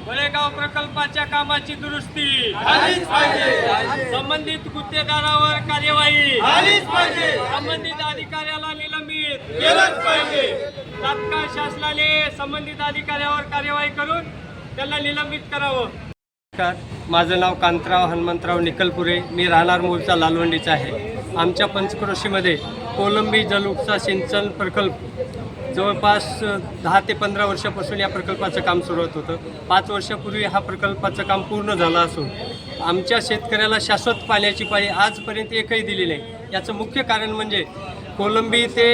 बळेगाव प्रकल्पाच्या कामाची दुरुस्ती झालीच पाहिजे, संबंधित गुत्तेदारावर कार्यवाही झालीच पाहिजे, संबंधित अधिकाऱ्याला निलंबित केलंच पाहिजे. तात्काळ शासनाने संबंधित अधिकाऱ्यावर कार्यवाही करून त्यांना निलंबित करावं. माझं नाव कांतराव हनुमंतराव निकलपुरे, मी राहणार मूळचा लालवंडीचा आहे. आमच्या पंचक्रोशीमध्ये कोलंबी जलउपसा सिंचन प्रकल्प जवळपास 10 ते 15 वर्षापासून या प्रकल्पाचं काम सुरू होतं. 5 वर्षापूर्वी हा प्रकल्पाचं काम पूर्ण झालं असून आमच्या शेतकऱ्याला शाश्वत पाण्याची पाळी आजपर्यंत एकही दिली नाही. याचं मुख्य कारण म्हणजे कोलंबी ते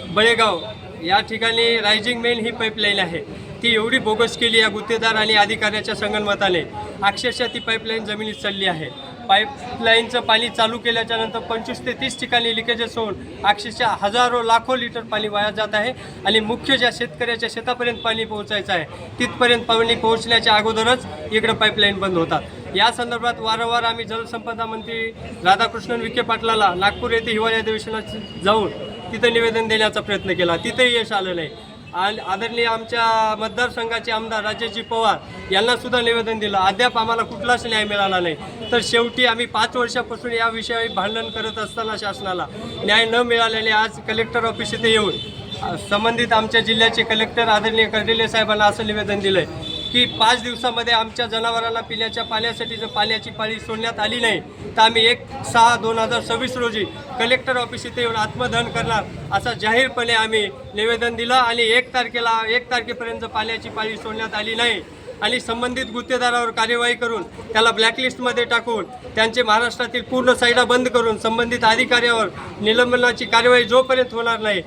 बळेगाव या ठिकाणी रायझिंग मेन ही पाईपलाईन आहे, ती एवढी बोगस केली या गुत्तेदार आणि अधिकाऱ्याच्या संगनमताने. अक्षरशः ती पाईपलाईन जमिनीत चालली आहे. पाईपलाईनचं पाणी चालू केल्याच्या नंतर 25 ते 30 ठिकाणी लिकेजेस होऊन अक्षरशः हजारो लाखो लिटर पाणी वाया जात आहे. आणि मुख्य ज्या शेतकऱ्याच्या शेतापर्यंत पाणी पोहोचायचं आहे तिथपर्यंत पाणी पोहोचण्याच्या अगोदरच इकडं पाईपलाईन बंद होतात. या संदर्भात वारंवार आम्ही जलसंपदा मंत्री राधाकृष्णन विखे पाटलाला नागपूर येथे हिवाळी अधिवेशनात जाऊन तिथं निवेदन देण्याचा प्रयत्न केला, तिथंही यश आलं नाही. आणि आदरणीय आमच्या मतदारसंघाचे आमदार राजेशजी पवार यांना सुद्धा निवेदन दिलं, अद्याप आम्हाला कुठलाच न्याय मिळाला नाही. तर शेवटी आम्ही 5 वर्षापासून या विषयावर भांडण करत असताना शासनाला न्याय न मिळाल्याने आज कलेक्टर ऑफिस येथे येऊन संबंधित आमच्या जिल्ह्याचे कलेक्टर आदरणीय कर्डिले साहेबांना असं निवेदन दिलं आहे की 5 दिवसामध्ये आमच्या जनावरांना पिण्याच्या पाण्यासाठी जर पाण्याची पाळी सोडण्यात आली नाही तर आम्ही 1/6/2026 रोजी कलेक्टर ऑफिस इथे येऊन आत्मदहन करणार असं जाहीरपणे आम्ही निवेदन दिलं. आणि 1 तारखेपर्यंत पाण्याची पाळी सोडण्यात आली नाही आणि संबंधित गुत्तेदारावर कार्यवाही करून त्याला ब्लॅकलिस्टमध्ये टाकून त्यांचे महाराष्ट्रातील पूर्ण साईडा बंद करून संबंधित अधिकाऱ्यावर निलंबनाची कार्यवाही जोपर्यंत होणार नाही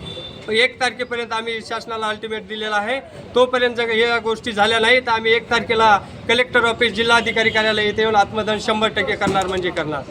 1 तारखेपर्यंत आम्ही शासनाला अल्टिमेट दिलेला आहे. तोपर्यंत जर या गोष्टी झाल्या नाही तर आम्ही 1 तारखेला कलेक्टर ऑफिस जिल्हाधिकारी कार्यालय येथे येऊन आत्मदहन 100% करणार म्हणजे करणार.